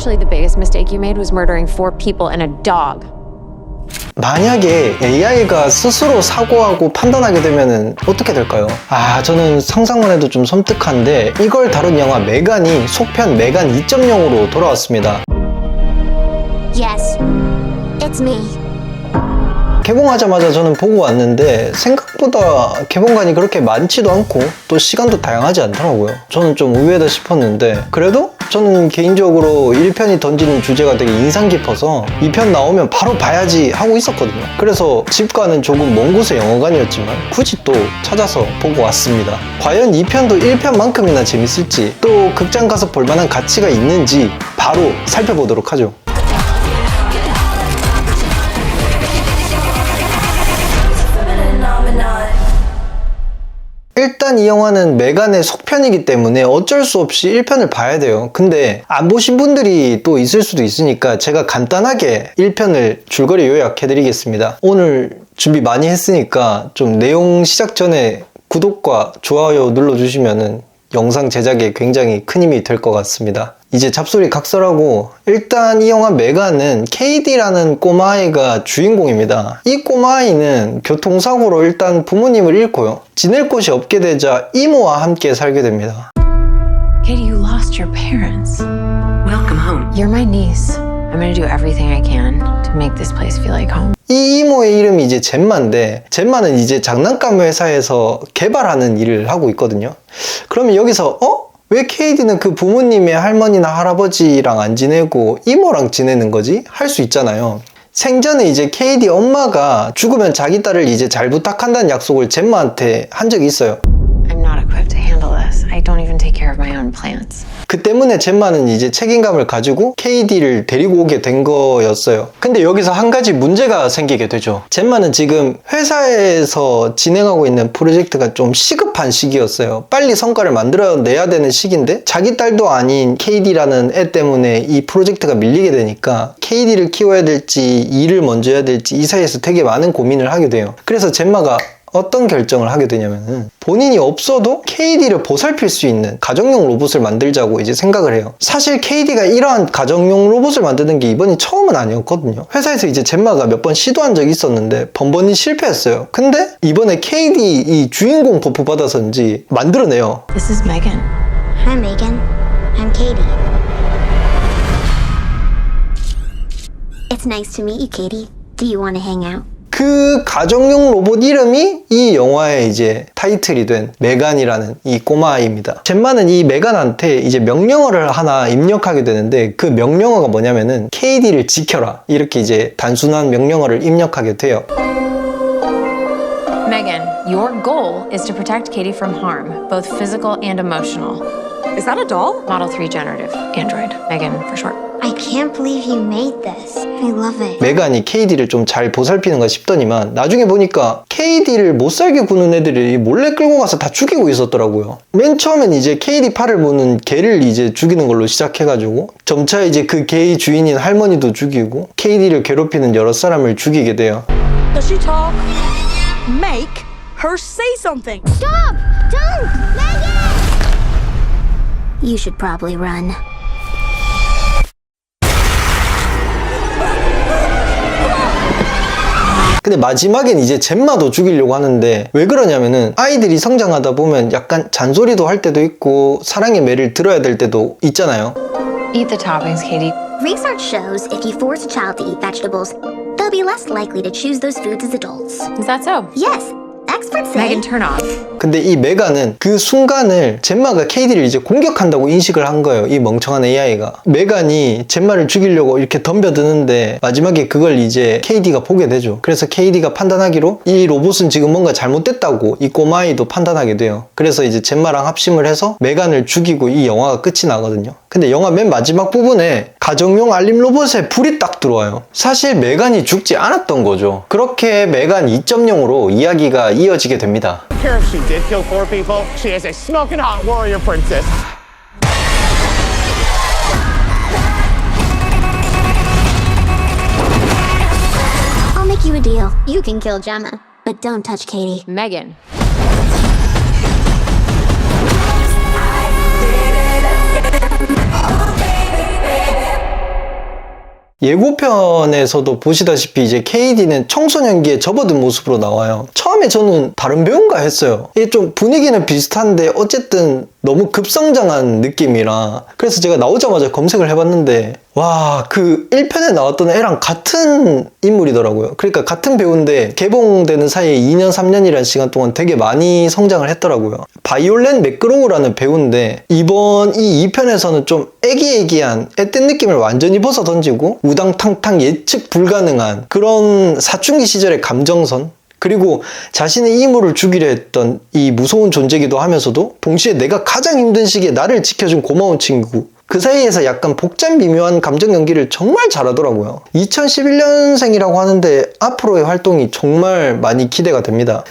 Actually, the biggest mistake you made was murdering 4 people and a dog. 만약에 AI가 스스로 사고하고 판단하게 되면은 어떻게 될까요? 저는 상상만 해도 좀 섬뜩한데 이걸 다룬 영화 메간이 속편 메간 2.0으로 돌아왔습니다. Yes, it's me. 개봉하자마자 저는 보고 왔는데 생각보다 개봉관이 그렇게 많지도 않고 또 시간도 다양하지 않더라고요. 저는 좀 의외다 싶었는데 그래도 저는 개인적으로 1편이 던지는 주제가 되게 인상 깊어서 2편 나오면 바로 봐야지 하고 있었거든요. 그래서 집과는 조금 먼 곳의 영화관이었지만 굳이 또 찾아서 보고 왔습니다. 과연 2편도 1편만큼이나 재밌을지 또 극장 가서 볼만한 가치가 있는지 바로 살펴보도록 하죠. 일단 이 영화는 메간의 속편이기 때문에 어쩔 수 없이 1편을 봐야 돼요. 근데 안 보신 분들이 또 있을 수도 있으니까 제가 간단하게 1편을 줄거리 요약해드리겠습니다. 오늘 준비 많이 했으니까 좀 내용 시작 전에 구독과 좋아요 눌러주시면은 영상 제작에 굉장히 큰 힘이 될 것 같습니다. 이제 잡소리 각설하고 일단 이 영화 메간은 KD라는 꼬마아이가 주인공입니다. 이 꼬마아이는 교통사고로 일단 부모님을 잃고요. 지낼 곳이 없게 되자 이모와 함께 살게 됩니다. Katie, you lost your parents. Welcome home. You're my niece. I'm gonna do everything I can to make this place feel like home. 이 이모의 이름이 이제 젬마인데 젬마는 이제 장난감 회사에서 개발하는 일을 하고 있거든요. 그러면 여기서 왜 KD는 그 부모님의 할머니나 할아버지랑 안 지내고 이모랑 지내는 거지? 할 수 있잖아요. 생전에 이제 KD 엄마가 죽으면 자기 딸을 이제 잘 부탁한다는 약속을 젬마한테 한 적이 있어요. I'm not equipped to handle this. I don't even take care of my own plants. 그 때문에 젬마는 이제 책임감을 가지고 KD를 데리고 오게 된 거였어요. 근데 여기서 한 가지 문제가 생기게 되죠. 젬마는 지금 회사에서 진행하고 있는 프로젝트가 좀 시급한 시기였어요. 빨리 성과를 만들어내야 되는 시기인데 자기 딸도 아닌 KD라는 애 때문에 이 프로젝트가 밀리게 되니까 KD를 키워야 될지 일을 먼저 해야 될지 이 사이에서 되게 많은 고민을 하게 돼요. 그래서 젬마가 어떤 결정을 하게 되냐면은 본인이 없어도 KD를 보살필 수 있는 가정용 로봇을 만들자고 이제 생각을 해요. 사실 KD가 이러한 가정용 로봇을 만드는 게 이번이 처음은 아니었거든요. 회사에서 이제 젬마가 몇 번 시도한 적이 있었는데 번번이 실패했어요. 근데 이번에 KD 이 주인공 버프 받아서인지 만들어내요. This is Megan. Hi, Megan. I'm Katie. It's nice to meet you, Katie. Do you want to hang out? 그 가정용 로봇 이름이 이 영화의 이제 타이틀이 된 메간이라는 이 꼬마아이입니다. 젬마는 이 메간한테 이제 명령어를 하나 입력하게 되는데 그 명령어가 뭐냐면은 KD를 지켜라 이렇게 이제 단순한 명령어를 입력하게 돼요. Megan, your goal is to protect Katie from harm, both physical and emotional. Is that a doll? Model 3 generative android. Megan for short. I can't believe you made this. I love it. 메간이 KD를 좀 잘 보살피는가 싶더니만 나중에 보니까 KD를 못살게 구는 애들이 몰래 끌고 가서 다 죽이고 있었더라고요. 맨 처음엔 이제 KD 팔을 무는 개를 이제 죽이는 걸로 시작해가지고 점차 이제 그 개의 주인인 할머니도 죽이고 KD를 괴롭히는 여러 사람을 죽이게 돼요. Does she talk? Make her say something. Stop! Don't! Megan! You should probably run. 근데 마지막엔 이제 젬마도 죽이려고 하는데 왜 그러냐면은 아이들이 성장하다 보면 약간 잔소리도 할 때도 있고 사랑의 매를 들어야 될 때도 있잖아요. Eat the toppings, Katie. Research shows if you force a child to eat vegetables, they'll be less likely to choose those foods as adults. Is that so? Yes, experts say. Megan, turn off. 근데 이 메간은 그 순간을 젬마가 KD를 이제 공격한다고 인식을 한 거예요. 이 멍청한 AI가. 메간이 젬마를 죽이려고 이렇게 덤벼드는데 마지막에 그걸 이제 KD가 보게 되죠. 그래서 KD가 판단하기로 이 로봇은 지금 뭔가 잘못됐다고 이 꼬마아이도 판단하게 돼요. 그래서 이제 젬마랑 합심을 해서 메간을 죽이고 이 영화가 끝이 나거든요. 근데 영화 맨 마지막 부분에 가정용 알림 로봇에 불이 딱 들어와요. 사실 메간이 죽지 않았던 거죠. 그렇게 메간 2.0으로 이야기가 이어지게 됩니다. Care if she did kill 4 people. She is a smoking hot warrior princess. I'll make you a deal. You can kill Gemma, but don't touch Katie. Megan. 예고편에서도 보시다시피 이제 KD는 청소년기에 접어든 모습으로 나와요. 처음에 저는 다른 배우인가 했어요. 이게 좀 분위기는 비슷한데 어쨌든 너무 급성장한 느낌이라 그래서 제가 나오자마자 검색을 해봤는데 와, 그 1편에 나왔던 애랑 같은 인물이더라고요. 그러니까 같은 배우인데 개봉되는 사이에 2년, 3년이라는 시간 동안 되게 많이 성장을 했더라고요. 바이올렛 맥그로우라는 배우인데 이번 이 2편에서는 좀 애기애기한 앳된 느낌을 완전히 벗어던지고 우당탕탕 예측 불가능한 그런 사춘기 시절의 감정선 그리고 자신의 이모를 죽이려 했던 이 무서운 존재이기도 하면서도 동시에 내가 가장 힘든 시기에 나를 지켜준 고마운 친구 그 사이에서 약간 복잡 미묘한 감정 연기를 정말 잘하더라고요. 2011년생이라고 하는데 앞으로의 활동이 정말 많이 기대가 됩니다.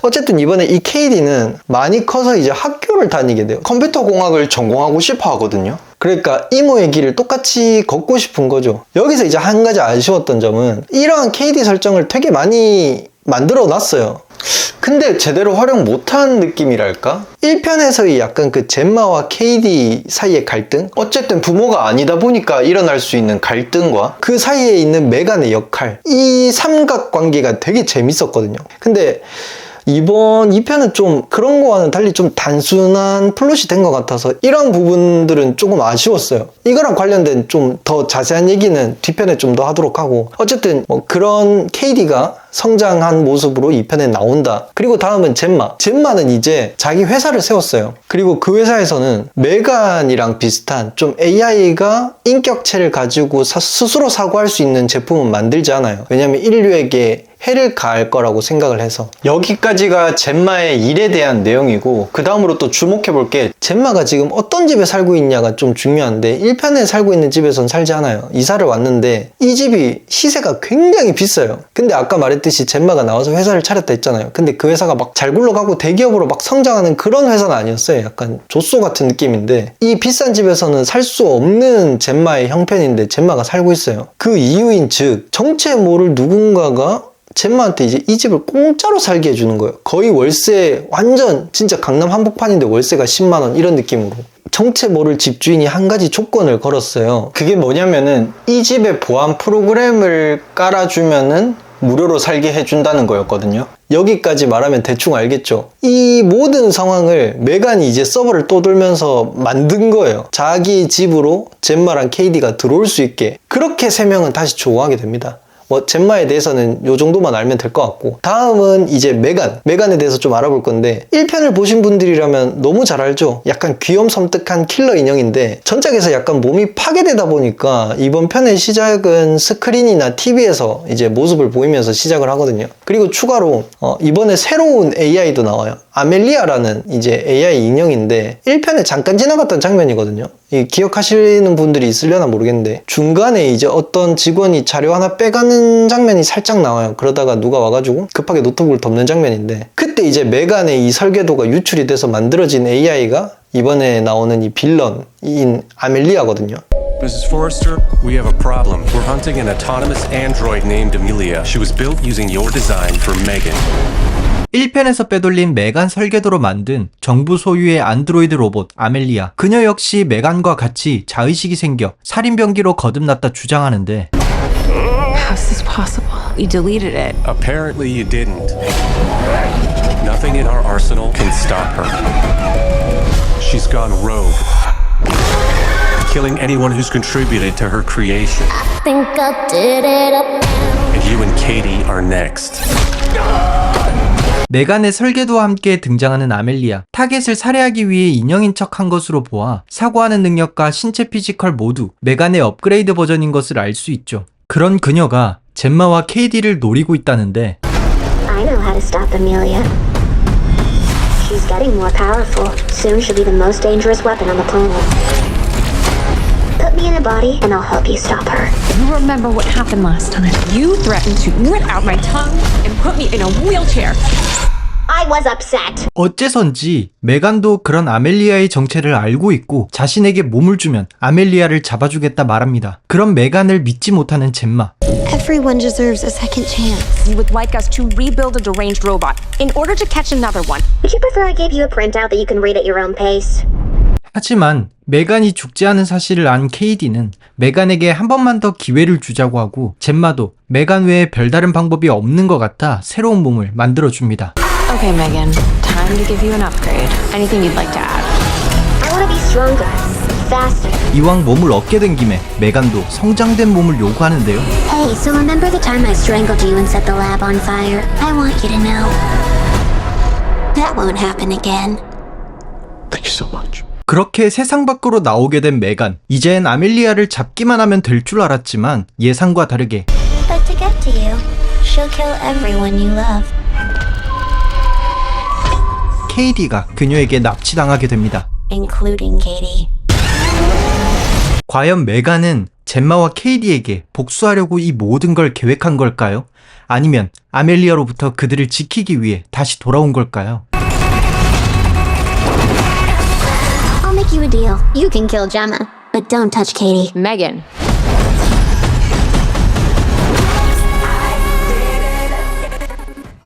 어쨌든 이번에 이 KD는 많이 커서 이제 학교를 다니게 돼요. 컴퓨터 공학을 전공하고 싶어 하거든요. 그러니까 이모의 길을 똑같이 걷고 싶은 거죠. 여기서 이제 한 가지 아쉬웠던 점은 이러한 KD 설정을 되게 많이 만들어 놨어요. 근데 제대로 활용 못한 느낌이랄까? 1편에서의 약간 그 젬마와 KD 사이의 갈등? 어쨌든 부모가 아니다 보니까 일어날 수 있는 갈등과 그 사이에 있는 메간의 역할 이 삼각관계가 되게 재밌었거든요. 근데 이번 2편은 좀 그런 거와는 달리 좀 단순한 플롯이 된 것 같아서 이런 부분들은 조금 아쉬웠어요. 이거랑 관련된 좀 더 자세한 얘기는 뒤편에 좀 더 하도록 하고 어쨌든 뭐 그런 KD가 성장한 모습으로 2편에 나온다. 그리고 다음은 젬마는 이제 자기 회사를 세웠어요. 그리고 그 회사에서는 메간이랑 비슷한 좀 AI가 인격체를 가지고 스스로 사고할 수 있는 제품은 만들지 않아요. 왜냐면 인류에게 해를 가할 거라고 생각을 해서 여기까지가 젬마의 일에 대한 내용이고 그 다음으로 또 주목해볼 게 젬마가 지금 어떤 집에 살고 있냐가 좀 중요한데 1편에 살고 있는 집에선 살지 않아요. 이사를 왔는데 이 집이 시세가 굉장히 비싸요. 근데 아까 말했듯이 젬마가 나와서 회사를 차렸다 했잖아요. 근데 그 회사가 막 잘 굴러가고 대기업으로 막 성장하는 그런 회사는 아니었어요. 약간 조쏘 같은 느낌인데 이 비싼 집에서는 살 수 없는 젬마의 형편인데 젬마가 살고 있어요. 그 이유인 즉 정체 모를 누군가가 젬마한테 이제 이 집을 공짜로 살게 해주는 거예요. 거의 월세 완전 진짜 강남 한복판인데 월세가 10만원 이런 느낌으로 정체 모를 집주인이 한 가지 조건을 걸었어요. 그게 뭐냐면은 이 집에 보안 프로그램을 깔아주면은 무료로 살게 해준다는 거였거든요. 여기까지 말하면 대충 알겠죠. 이 모든 상황을 메간이 이제 서버를 떠돌면서 만든 거예요. 자기 집으로 젬마랑 KD가 들어올 수 있게. 그렇게 세 명은 다시 조우하게 됩니다. 뭐 젬마에 대해서는 요 정도만 알면 될 것 같고 다음은 이제 메간에 대해서 좀 알아볼 건데 1편을 보신 분들이라면 너무 잘 알죠. 약간 귀염섬뜩한 킬러 인형인데 전작에서 약간 몸이 파괴되다 보니까 이번 편의 시작은 스크린이나 TV에서 이제 모습을 보이면서 시작을 하거든요. 그리고 추가로 이번에 새로운 AI도 나와요. 아멜리아라는 이제 AI 인형인데 1편에 잠깐 지나갔던 장면이거든요. 기억하시는 분들이 있으려나 모르겠는데 중간에 이제 어떤 직원이 자료 하나 빼가는 장면이 살짝 나와요. 그러다가 누가 와가지고 급하게 노트북을 덮는 장면인데 그때 이제 메간의 이 설계도가 유출이 돼서 만들어진 AI가 이번에 나오는 이 빌런인 아멜리아거든요. Mrs. Forrester, we have a problem. We're hunting an autonomous android named Amelia. She was built using your design for Megan. 1편에서 빼돌린 메간 설계도로 만든 정부 소유의 안드로이드 로봇 아멜리아. 그녀 역시 메간과 같이 자의식이 생겨 살인병기로 거듭났다 주장하는데 How is this possible? You deleted it. Apparently you didn't. Nothing in our arsenal can stop her. She's gone rogue, killing anyone who's contributed to her creation. Think I did it up. And you and Katie are next. 메간의 설계도와 함께 등장하는 아멜리아. 타겟을 살해하기 위해 인형인 척한 것으로 보아 사고하는 능력과 신체 피지컬 모두 메간의 업그레이드 버전인 것을 알 수 있죠. 그런 그녀가 젬마와 KD를 노리고 있다는데 I know how to stop Amelia. She's getting more powerful. Soon she'll be the most dangerous weapon on the planet. Put me in a body and I'll help you stop her. You remember what happened last time. You threatened to rip out my tongue and put me in a wheelchair. I was upset. 어째선지 메간도 그런 아멜리아의 정체를 알고 있고 자신에게 몸을 주면 아멜리아를 잡아주겠다 말합니다. 그런 메간을 믿지 못하는 젬마. Everyone deserves a second chance. You would like us to rebuild a deranged robot in order to catch another one. Would you prefer I gave you a printout that you can read at your own pace? 하지만 메간이 죽지 않은 사실을 안 KD는 메간에게 한 번만 더 기회를 주자고 하고 젬마도 메간 외에 별다른 방법이 없는 것 같아 새로운 몸을 만들어줍니다. Okay, Megan, time to give you an upgrade. Anything you'd like to add? I want to be stronger, faster. 이왕 몸을 얻게 된 김에 메간도 성장된 몸을 요구하는데요. Hey, so remember the time I strangled you and set the lab on fire? I want you to know that won't happen again. Thank you so much. 그렇게 세상 밖으로 나오게 된 메간. 이젠 아멜리아를 잡기만 하면 될 줄 알았지만 예상과 다르게 But to get to you, she'll kill everyone you love. KD가 그녀에게 납치당하게 됩니다. Including Katie. 과연 메간은 젬마와 KD에게 복수하려고 이 모든 걸 계획한 걸까요? 아니면 아멜리아로부터 그들을 지키기 위해 다시 돌아온 걸까요? I'll make you a deal. You can kill Gemma, but don't touch Katie. Megan.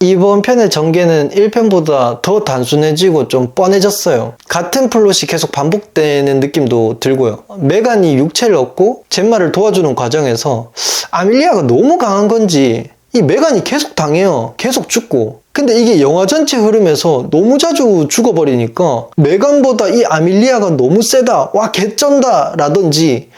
이번 편의 전개는 1편보다 더 단순해지고 좀 뻔해졌어요. 같은 플롯이 계속 반복되는 느낌도 들고요. 메간이 육체를 얻고 젬마를 도와주는 과정에서 아멜리아가 너무 강한 건지 이 메간이 계속 당해요. 계속 죽고. 근데 이게 영화 전체 흐름에서 너무 자주 죽어버리니까 메간보다 이 아멜리아가 너무 세다, 와 개쩐다 라든지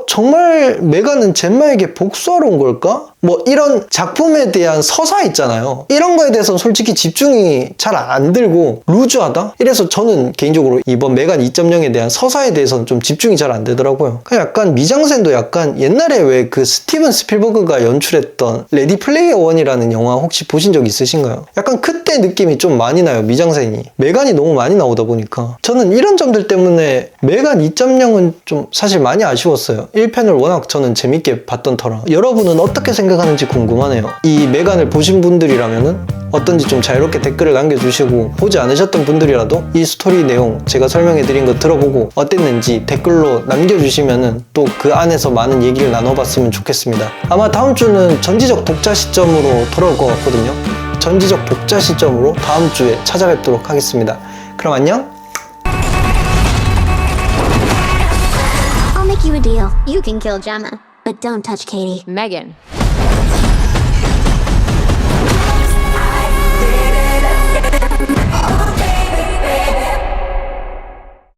정말 메간은 젬마에게 복수하러 온 걸까? 뭐 이런 작품에 대한 서사 있잖아요. 이런 거에 대해서는 솔직히 집중이 잘 안 들고 루즈하다? 이래서 저는 개인적으로 이번 메간 2.0에 대한 서사에 대해서는 좀 집중이 잘 안 되더라고요. 약간 미장센도 약간 옛날에 왜 그 스티븐 스필버그가 연출했던 레디 플레이어 원이라는 영화 혹시 보신 적 있으신가요? 약간 그때 느낌이 좀 많이 나요. 미장센이. 메간이 너무 많이 나오다 보니까 저는 이런 점들 때문에 메간 2.0은 좀 사실 많이 아쉬웠어요. 1편을 워낙 저는 재밌게 봤던 터라. 여러분은 어떻게 생각하는지 궁금하네요. 이 메간을 보신 분들이라면은 어떤지 좀 자유롭게 댓글을 남겨주시고, 보지 않으셨던 분들이라도 이 스토리 내용 제가 설명해드린 거 들어보고 어땠는지 댓글로 남겨주시면은 또 그 안에서 많은 얘기를 나눠봤으면 좋겠습니다. 아마 다음 주는 전지적 독자 시점으로 돌아올 것 같거든요. 전지적 독자 시점으로 다음 주에 찾아뵙도록 하겠습니다. 그럼 안녕! I'll make you a deal. You can kill Gemma, but don't touch Katie. Megan.